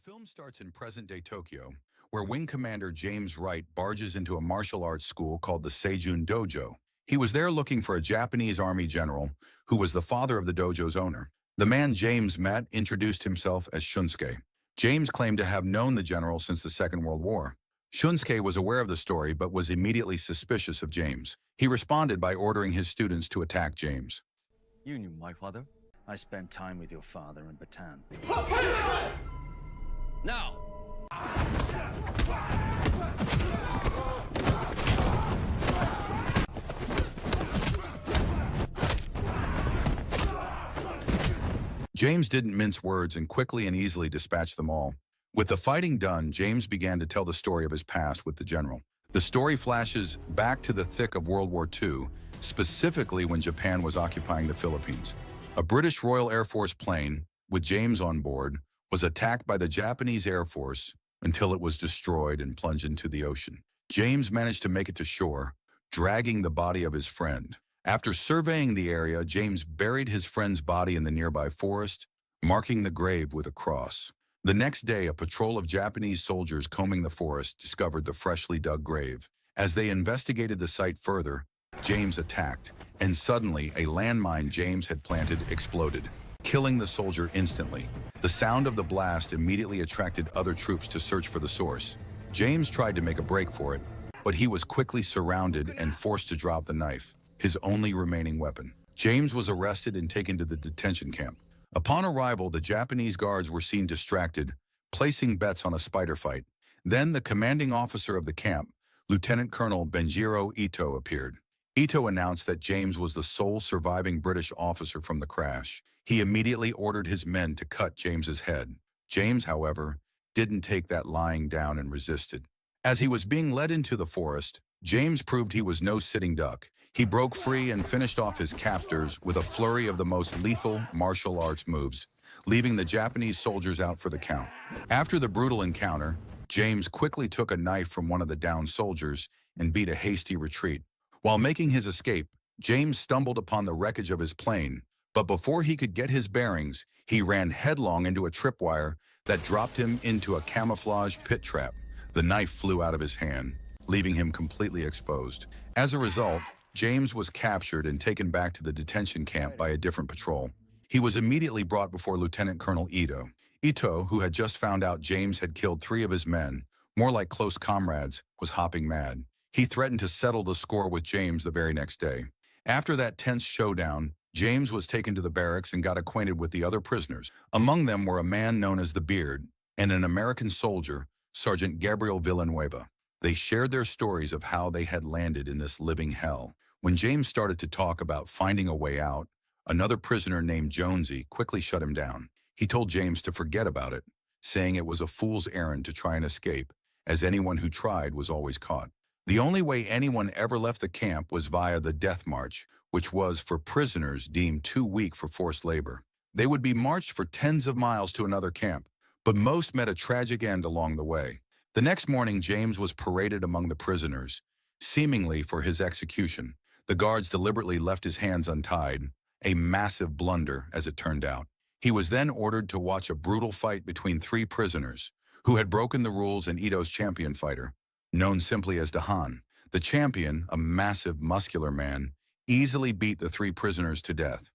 film starts in present-day Tokyo, where Wing Commander James Wright barges into a martial arts school called the Seijun Dojo. He was there looking for a Japanese army general who was the father of the dojo's owner. The man James met introduced himself as Shunsuke. James claimed to have known the general since the Second World War. Shunsuke was aware of the story but was immediately suspicious of James. He responded by ordering his students to attack James. You knew my father? I spent time with your father in Bataan. Now! James didn't mince words and quickly and easily dispatched them all. With the fighting done, James began to tell the story of his past with the general. The story flashes back to the thick of World War II, specifically when Japan was occupying the Philippines. A British Royal Air Force plane, with James on board, was attacked by the Japanese Air Force until it was destroyed and plunged into the ocean. James managed to make it to shore, dragging the body of his friend. After surveying the area, James buried his friend's body in the nearby forest, marking the grave with a cross. The next day, a patrol of Japanese soldiers combing the forest discovered the freshly dug grave. As they investigated the site further, James attacked, and suddenly a landmine James had planted exploded, killing the soldier instantly. The sound of the blast immediately attracted other troops to search for the source. James tried to make a break for it, but he was quickly surrounded and forced to drop the knife, his only remaining weapon. James was arrested and taken to the detention camp. Upon arrival, the Japanese guards were seen distracted, placing bets on a spider fight. Then the commanding officer of the camp, Lieutenant Colonel Benjiro Ito, appeared. Ito announced that James was the sole surviving British officer from the crash. He immediately ordered his men to cut James's head. James, however, didn't take that lying down and resisted. As he was being led into the forest, James proved he was no sitting duck. He broke free and finished off his captors with a flurry of the most lethal martial arts moves, leaving the Japanese soldiers out for the count. After the brutal encounter, James quickly took a knife from one of the downed soldiers and beat a hasty retreat. While making his escape, James stumbled upon the wreckage of his plane, but before he could get his bearings, he ran headlong into a tripwire that dropped him into a camouflage pit trap. The knife flew out of his hand, leaving him completely exposed. As a result, James was captured and taken back to the detention camp by a different patrol. He was immediately brought before Lieutenant Colonel Ito. Ito, who had just found out James had killed 3 of his men, more like close comrades, was hopping mad. He threatened to settle the score with James the very next day. After that tense showdown, James was taken to the barracks and got acquainted with the other prisoners. Among them were a man known as the Beard and an American soldier, Sergeant Gabriel Villanueva. They shared their stories of how they had landed in this living hell. When James started to talk about finding a way out, another prisoner named Jonesy quickly shut him down. He told James to forget about it, saying it was a fool's errand to try and escape, as anyone who tried was always caught. The only way anyone ever left the camp was via the Death March, which was for prisoners deemed too weak for forced labor. They would be marched for tens of miles to another camp, but most met a tragic end along the way. The next morning, James was paraded among the prisoners, seemingly for his execution. The guards deliberately left his hands untied, a massive blunder as it turned out. He was then ordered to watch a brutal fight between 3 prisoners who had broken the rules and Ito's champion fighter, known simply as Dahan. The champion, a massive, muscular man, easily beat the 3 prisoners to death.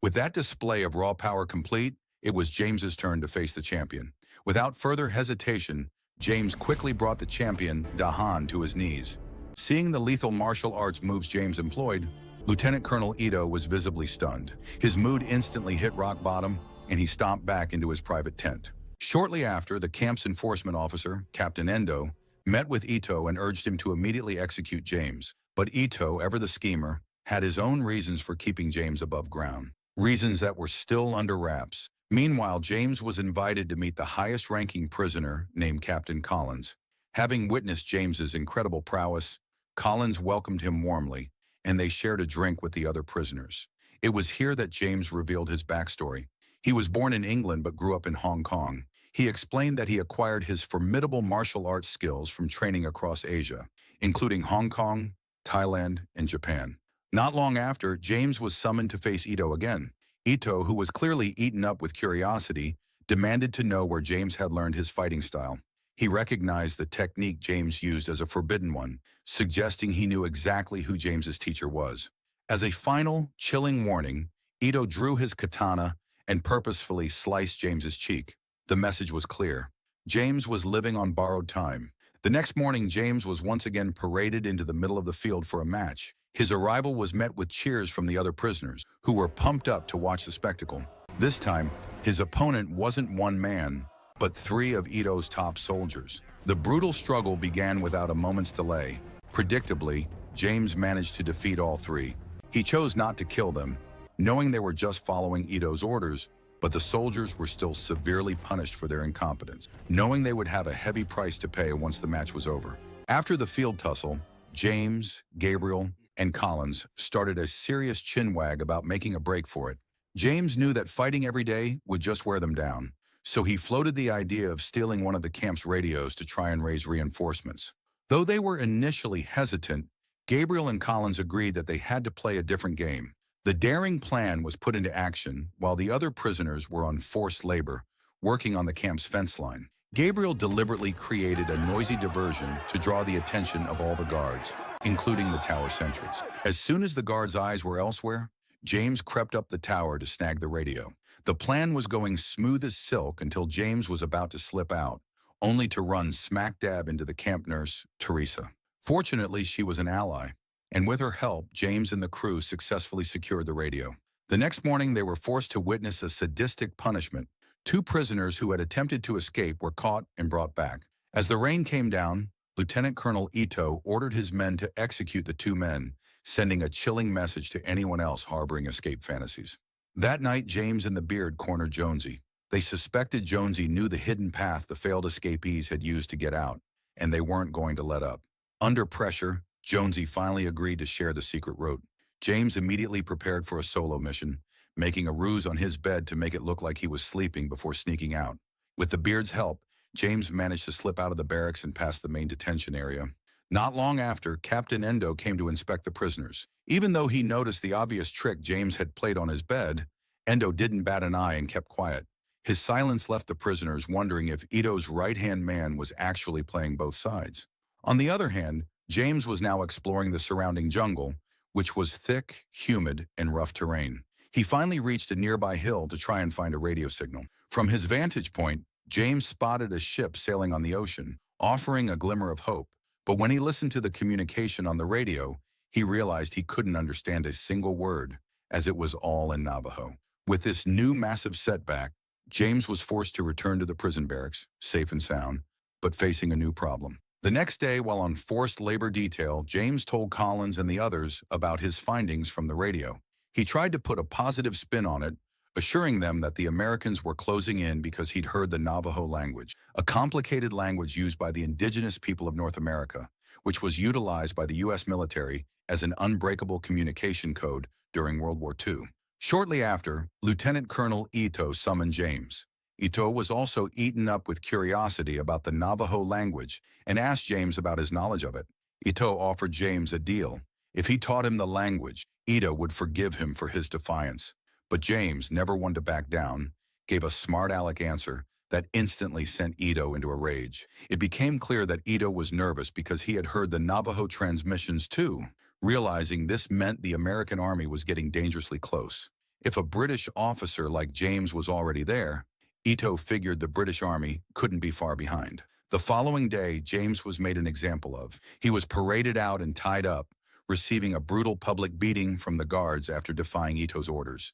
With that display of raw power complete, it was James's turn to face the champion. Without further hesitation, James quickly brought the champion, Dahan, to his knees. Seeing the lethal martial arts moves James employed, Lieutenant Colonel Ito was visibly stunned. His mood instantly hit rock bottom, and he stomped back into his private tent. Shortly after, the camp's enforcement officer, Captain Endo, met with Ito and urged him to immediately execute James. But Ito, ever the schemer, had his own reasons for keeping James above ground, reasons that were still under wraps. Meanwhile, James was invited to meet the highest-ranking prisoner named Captain Collins. Having witnessed James's incredible prowess, Collins welcomed him warmly, and they shared a drink with the other prisoners. It was here that James revealed his backstory. He was born in England but grew up in Hong Kong. He explained that he acquired his formidable martial arts skills from training across Asia, including Hong Kong, Thailand, and Japan. Not long after, James was summoned to face Ito again. Ito, who was clearly eaten up with curiosity, demanded to know where James had learned his fighting style. He recognized the technique James used as a forbidden one, suggesting he knew exactly who James's teacher was. As a final, chilling warning, Ito drew his katana and purposefully sliced James's cheek. The message was clear. James was living on borrowed time. The next morning, James was once again paraded into the middle of the field for a match. His arrival was met with cheers from the other prisoners, who were pumped up to watch the spectacle. This time, his opponent wasn't one man, but 3 of Ito's top soldiers. The brutal struggle began without a moment's delay. Predictably, James managed to defeat all 3. He chose not to kill them, knowing they were just following Ito's orders, but the soldiers were still severely punished for their incompetence, knowing they would have a heavy price to pay once the match was over. After the field tussle, James, Gabriel, and Collins started a serious chinwag about making a break for it. James knew that fighting every day would just wear them down, so he floated the idea of stealing one of the camp's radios to try and raise reinforcements. Though they were initially hesitant, Gabriel and Collins agreed that they had to play a different game. The daring plan was put into action while the other prisoners were on forced labor, working on the camp's fence line. Gabriel deliberately created a noisy diversion to draw the attention of all the guards, including the tower sentries. As soon as the guards' eyes were elsewhere, James crept up the tower to snag the radio. The plan was going smooth as silk until James was about to slip out, only to run smack dab into the camp nurse, Teresa. Fortunately, she was an ally, and with her help, James and the crew successfully secured the radio. The next morning, they were forced to witness a sadistic punishment. 2 prisoners who had attempted to escape were caught and brought back. As the rain came down, Lieutenant Colonel Ito ordered his men to execute the 2 men, sending a chilling message to anyone else harboring escape fantasies. That night, James and the Beard cornered Jonesy. They suspected Jonesy knew the hidden path the failed escapees had used to get out, and they weren't going to let up. Under pressure, Jonesy finally agreed to share the secret route. James immediately prepared for a solo mission, making a ruse on his bed to make it look like he was sleeping before sneaking out. With the Beard's help, James managed to slip out of the barracks and past the main detention area. Not long after, Captain Endo came to inspect the prisoners. Even though he noticed the obvious trick James had played on his bed, Endo didn't bat an eye and kept quiet. His silence left the prisoners wondering if Ito's right-hand man was actually playing both sides. On the other hand, James was now exploring the surrounding jungle, which was thick, humid, and rough terrain. He finally reached a nearby hill to try and find a radio signal. From his vantage point, James spotted a ship sailing on the ocean, offering a glimmer of hope. But when he listened to the communication on the radio, he realized he couldn't understand a single word, as it was all in Navajo. With this new massive setback, James was forced to return to the prison barracks, safe and sound, but facing a new problem. The next day, while on forced labor detail, James told Collins and the others about his findings from the radio. He tried to put a positive spin on it, assuring them that the Americans were closing in because he'd heard the Navajo language, a complicated language used by the indigenous people of North America, which was utilized by the U.S. military as an unbreakable communication code during World War II. Shortly after, Lieutenant Colonel Ito summoned James. Ito was also eaten up with curiosity about the Navajo language and asked James about his knowledge of it. Ito offered James a deal. If he taught him the language, Ito would forgive him for his defiance. But James, never one to back down, gave a smart-aleck answer that instantly sent Ito into a rage. It became clear that Ito was nervous because he had heard the Navajo transmissions too, realizing this meant the American army was getting dangerously close. If a British officer like James was already there, Ito figured the British army couldn't be far behind. The following day, James was made an example of. He was paraded out and tied up, receiving a brutal public beating from the guards after defying Ito's orders.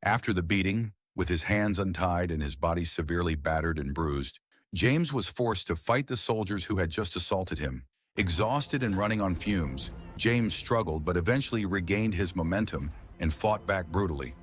After the beating, with his hands untied and his body severely battered and bruised, James was forced to fight the soldiers who had just assaulted him. Exhausted and running on fumes, James struggled but eventually regained his momentum and fought back brutally.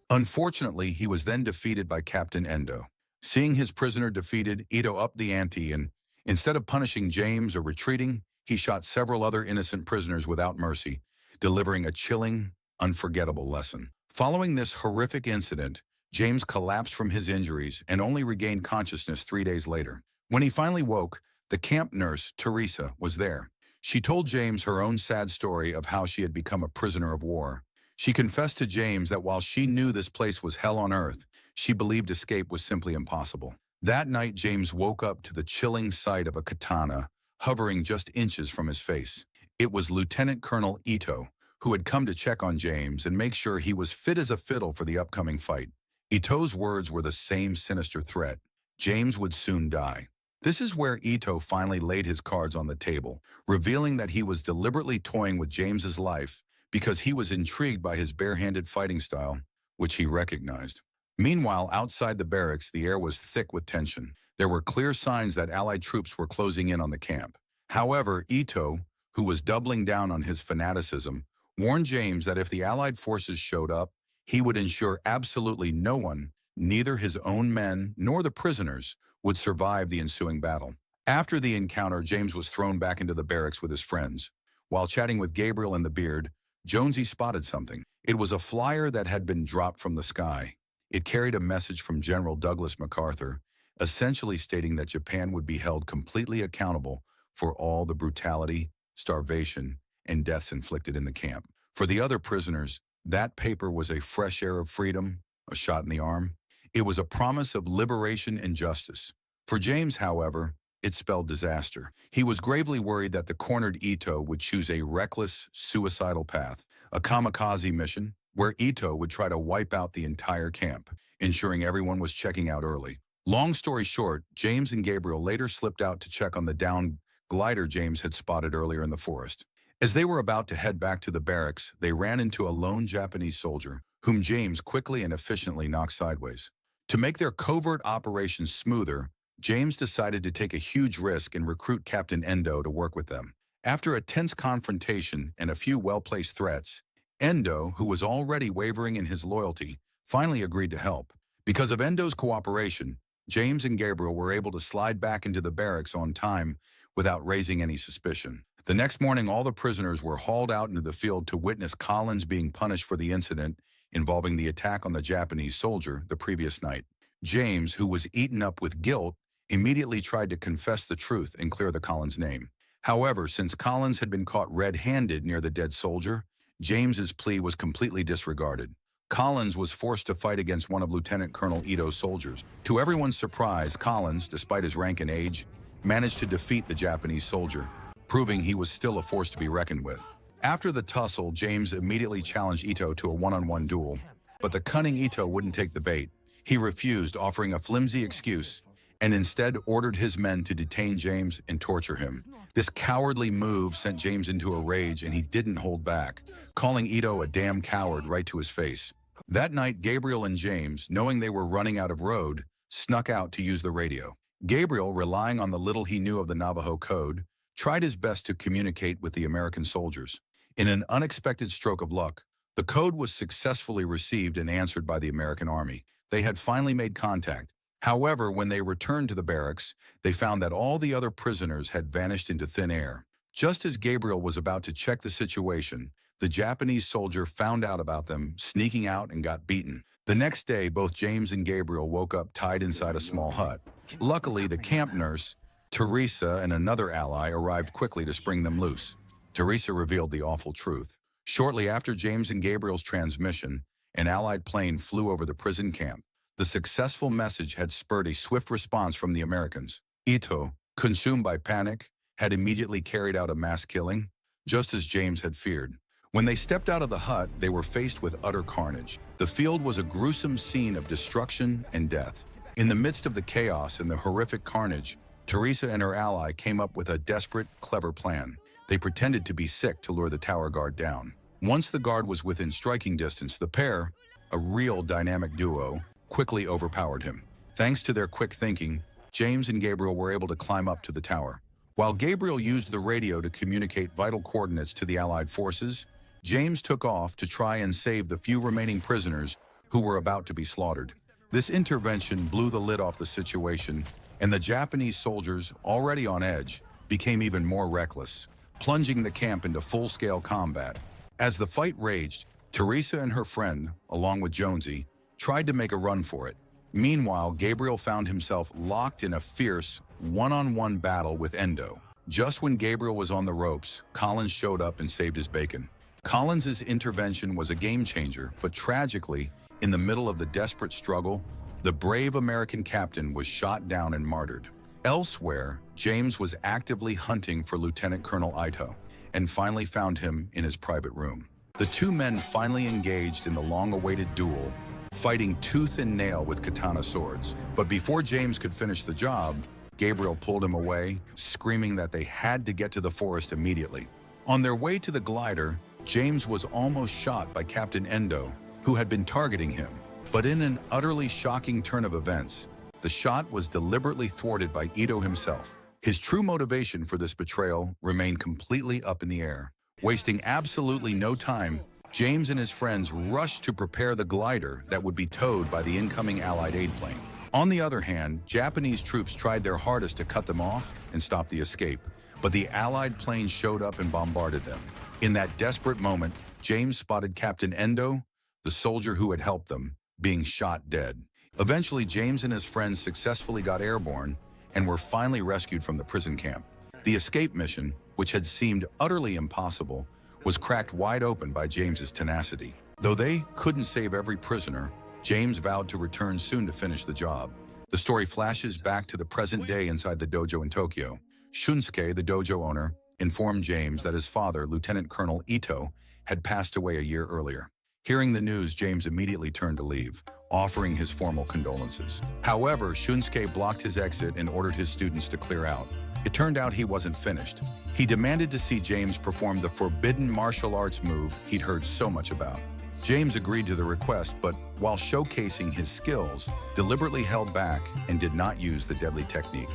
Unfortunately, he was then defeated by Captain Endo. Seeing his prisoner defeated, Ito upped the ante and, instead of punishing James or retreating, he shot several other innocent prisoners without mercy, delivering a chilling, unforgettable lesson. Following this horrific incident, James collapsed from his injuries and only regained consciousness 3 days later. When he finally woke, the camp nurse, Teresa, was there. She told James her own sad story of how she had become a prisoner of war. She confessed to James that while she knew this place was hell on earth, she believed escape was simply impossible. That night, James woke up to the chilling sight of a katana hovering just inches from his face. It was Lieutenant Colonel Ito, who had come to check on James and make sure he was fit as a fiddle for the upcoming fight. Ito's words were the same sinister threat. James would soon die. This is where Ito finally laid his cards on the table, revealing that he was deliberately toying with James's life because he was intrigued by his barehanded fighting style, which he recognized. Meanwhile, outside the barracks, the air was thick with tension. There were clear signs that Allied troops were closing in on the camp. However, Ito, who was doubling down on his fanaticism, warned James that if the Allied forces showed up, he would ensure absolutely no one, neither his own men nor the prisoners, would survive the ensuing battle. After the encounter, James was thrown back into the barracks with his friends. While chatting with Gabriel and the Beard, Jonesy spotted something. It was a flyer that had been dropped from the sky. It carried a message from General Douglas MacArthur, essentially stating that Japan would be held completely accountable for all the brutality, starvation, and deaths inflicted in the camp. For the other prisoners, that paper was a fresh air of freedom, a shot in the arm. It was a promise of liberation and justice. For James, however, it spelled disaster. He was gravely worried that the cornered Ito would choose a reckless, suicidal path, a kamikaze mission, where Ito would try to wipe out the entire camp, ensuring everyone was checking out early. Long story short, James and Gabriel later slipped out to check on the downed glider James had spotted earlier in the forest. As they were about to head back to the barracks, they ran into a lone Japanese soldier, whom James quickly and efficiently knocked sideways. To make their covert operations smoother, James decided to take a huge risk and recruit Captain Endo to work with them. After a tense confrontation and a few well-placed threats, Endo, who was already wavering in his loyalty, finally agreed to help. Because of Endo's cooperation, James and Gabriel were able to slide back into the barracks on time without raising any suspicion. The next morning, all the prisoners were hauled out into the field to witness Collins being punished for the incident involving the attack on the Japanese soldier the previous night. James, who was eaten up with guilt, immediately tried to confess the truth and clear the Collins name. However, since Collins had been caught red-handed near the dead soldier, James's plea was completely disregarded. Collins was forced to fight against one of Lieutenant Colonel Ito's soldiers. To everyone's surprise, Collins, despite his rank and age, managed to defeat the Japanese soldier, proving he was still a force to be reckoned with. After the tussle, James immediately challenged Ito to a one-on-one duel, but the cunning Ito wouldn't take the bait. He refused, offering a flimsy excuse, and instead ordered his men to detain James and torture him. This cowardly move sent James into a rage, and he didn't hold back, calling Ito a damn coward right to his face. That night, Gabriel and James, knowing they were running out of road, snuck out to use the radio. Gabriel, relying on the little he knew of the Navajo code, tried his best to communicate with the American soldiers. In an unexpected stroke of luck, the code was successfully received and answered by the American Army. They had finally made contact. However, when they returned to the barracks, they found that all the other prisoners had vanished into thin air. Just as Gabriel was about to check the situation, the Japanese soldier found out about them, sneaking out, and got beaten. The next day, both James and Gabriel woke up tied inside a small hut. Luckily, the camp nurse, Teresa, and another ally arrived quickly to spring them loose. Teresa revealed the awful truth. Shortly after James and Gabriel's transmission, an Allied plane flew over the prison camp. The successful message had spurred a swift response from the Americans. Ito, consumed by panic, had immediately carried out a mass killing, just as James had feared. When they stepped out of the hut, they were faced with utter carnage. The field was a gruesome scene of destruction and death. In the midst of the chaos and the horrific carnage, Teresa and her ally came up with a desperate, clever plan. They pretended to be sick to lure the tower guard down. Once the guard was within striking distance, the pair, a real dynamic duo, quickly overpowered him. Thanks to their quick thinking, James and Gabriel were able to climb up to the tower. While Gabriel used the radio to communicate vital coordinates to the Allied forces, James took off to try and save the few remaining prisoners who were about to be slaughtered. This intervention blew the lid off the situation, and the Japanese soldiers, already on edge, became even more reckless. plunging the camp into full-scale combat. As the fight raged, Teresa and her friend, along with Jonesy, tried to make a run for it. Meanwhile, Gabriel found himself locked in a fierce, one-on-one battle with Endo. Just when Gabriel was on the ropes, Collins showed up and saved his bacon. Collins's intervention was a game-changer, but tragically, in the middle of the desperate struggle, the brave American captain was shot down and martyred. Elsewhere, James was actively hunting for Lieutenant Colonel Ito, and finally found him in his private room. The two men finally engaged in the long-awaited duel, fighting tooth and nail with katana swords. But before James could finish the job, Gabriel pulled him away, screaming that they had to get to the forest immediately. On their way to the glider, James was almost shot by Captain Endo, who had been targeting him. But in an utterly shocking turn of events, the shot was deliberately thwarted by Ito himself. His true motivation for this betrayal remained completely up in the air. Wasting absolutely no time, James and his friends rushed to prepare the glider that would be towed by the incoming Allied aid plane. On the other hand, Japanese troops tried their hardest to cut them off and stop the escape, but the Allied plane showed up and bombarded them. In that desperate moment, James spotted Captain Endo, the soldier who had helped them, being shot dead. Eventually, James and his friends successfully got airborne and were finally rescued from the prison camp. The escape mission, which had seemed utterly impossible, was cracked wide open by James's tenacity. Though they couldn't save every prisoner, James vowed to return soon to finish the job. The story flashes back to the present day inside the dojo in Tokyo. Shunsuke, the dojo owner, informed James that his father, Lieutenant Colonel Ito, had passed away a year earlier. Hearing the news, James immediately turned to leave, offering his formal condolences. However, Shunsuke blocked his exit and ordered his students to clear out. It turned out he wasn't finished. He demanded to see James perform the forbidden martial arts move he'd heard so much about. James agreed to the request, but while showcasing his skills, deliberately held back and did not use the deadly technique.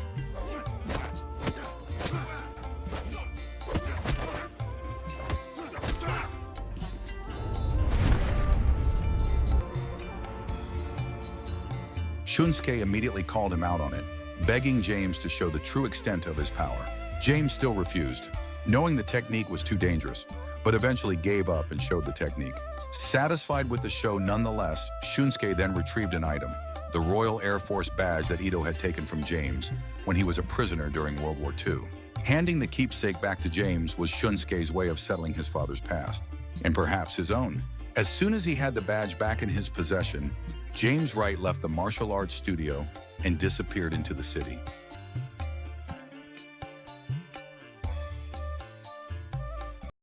Shunsuke immediately called him out on it, begging James to show the true extent of his power. James still refused, knowing the technique was too dangerous, but eventually gave up and showed the technique. Satisfied with the show nonetheless, Shunsuke then retrieved an item, the Royal Air Force badge that Ito had taken from James when he was a prisoner during World War II. Handing the keepsake back to James was Shunsuke's way of settling his father's past, and perhaps his own. As soon as he had the badge back in his possession, James Wright left the martial arts studio and disappeared into the city.